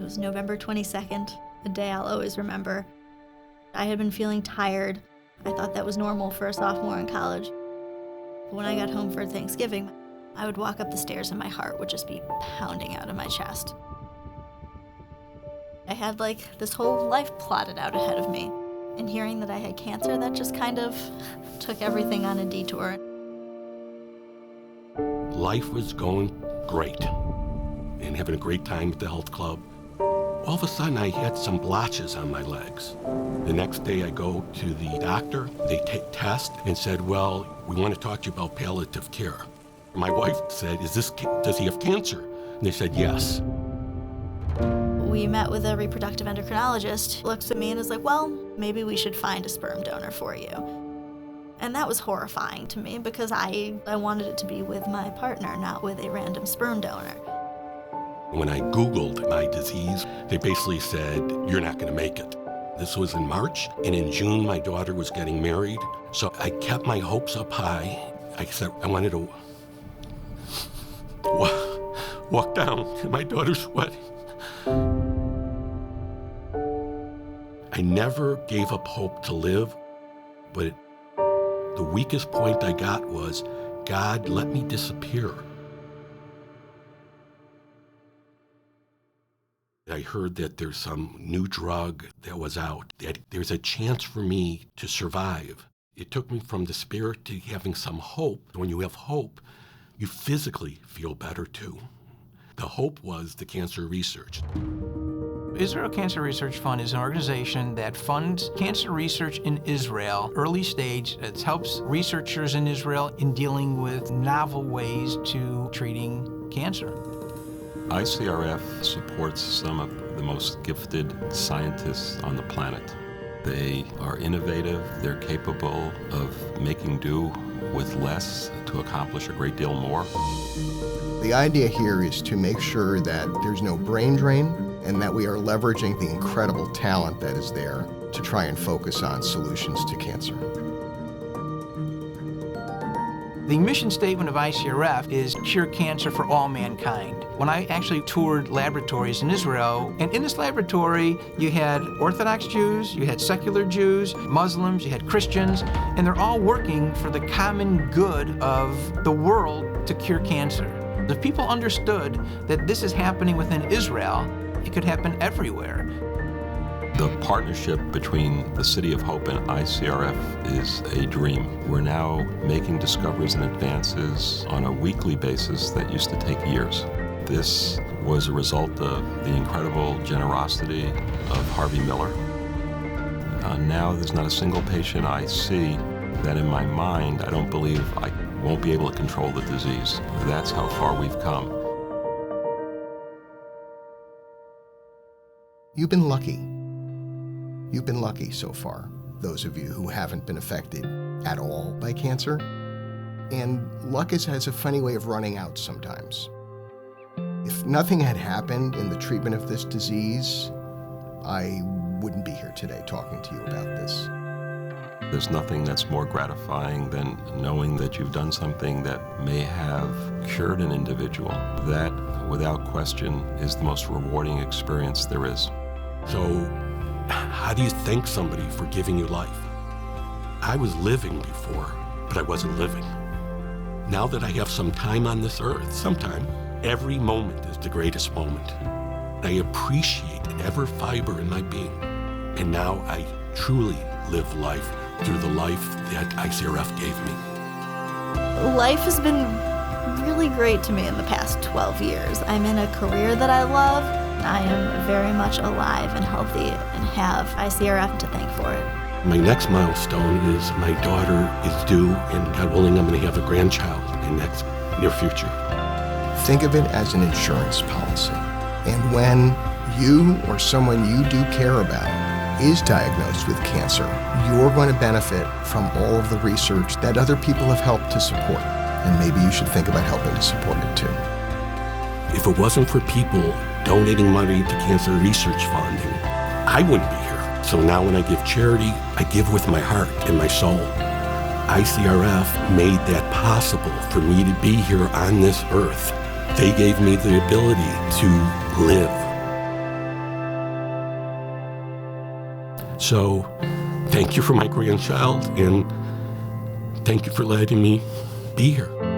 was November 22nd, a day I'll always remember. I had been feeling tired. I thought that was normal for a sophomore in college. When I got home for Thanksgiving, I would walk up the stairs and my heart would just be pounding out of my chest. I had this whole life plotted out ahead of me. And hearing that I had cancer, that just kind of took everything on a detour. Life was going great and having a great time at the health club. All of a sudden, I had some blotches on my legs. The next day, I go to the doctor. They take tests and said, well, we want to talk to you about palliative care. My wife said, does he have cancer? And they said, yes. We met with a reproductive endocrinologist, looks at me and is like, well, maybe we should find a sperm donor for you. And that was horrifying to me because I wanted it to be with my partner, not with a random sperm donor. When I Googled my disease, they basically said, you're not going to make it. This was in March, and in June, my daughter was getting married. So I kept my hopes up high. I said I wanted to walk down to my daughter's wedding. I never gave up hope to live, but the weakest point I got was, God, let me disappear. I heard that there's some new drug that was out, that there's a chance for me to survive. It took me from despair to having some hope. When you have hope, you physically feel better too. The hope was the cancer research. Israel Cancer Research Fund is an organization that funds cancer research in Israel, early stage. It helps researchers in Israel in dealing with novel ways to treating cancer. ICRF supports some of the most gifted scientists on the planet. They are innovative, they're capable of making do with less to accomplish a great deal more. The idea here is to make sure that there's no brain drain and that we are leveraging the incredible talent that is there to try and focus on solutions to cancer. The mission statement of ICRF is cure cancer for all mankind. When I actually toured laboratories in Israel, and in this laboratory, you had Orthodox Jews, you had secular Jews, Muslims, you had Christians, and they're all working for the common good of the world to cure cancer. If people understood that this is happening within Israel, it could happen everywhere. The partnership between the City of Hope and ICRF is a dream. We're now making discoveries and advances on a weekly basis that used to take years. This was a result of the incredible generosity of Harvey Miller. Now there's not a single patient I see that in my mind I don't believe I won't be able to control the disease. That's how far we've come. You've been lucky. You've been lucky so far, those of you who haven't been affected at all by cancer. And luck has a funny way of running out sometimes. If nothing had happened in the treatment of this disease, I wouldn't be here today talking to you about this. There's nothing that's more gratifying than knowing that you've done something that may have cured an individual. That, without question, is the most rewarding experience there is. So, how do you thank somebody for giving you life? I was living before, but I wasn't living. Now that I have some time on this earth, every moment is the greatest moment. I appreciate every fiber in my being. And now I truly live life through the life that ICRF gave me. Life has been really great to me in the past 12 years. I'm in a career that I love. I am very much alive and healthy and have ICRF to thank for it. My next milestone is my daughter is due, and God willing, I'm going to have a grandchild in the next near future. Think of it as an insurance policy. And when you or someone you do care about is diagnosed with cancer, you're going to benefit from all of the research that other people have helped to support. And maybe you should think about helping to support it too. If it wasn't for people donating money to cancer research funding, I wouldn't be here. So now when I give charity, I give with my heart and my soul. ICRF made that possible for me to be here on this earth. They gave me the ability to live. So thank you for my grandchild, and thank you for letting me be here.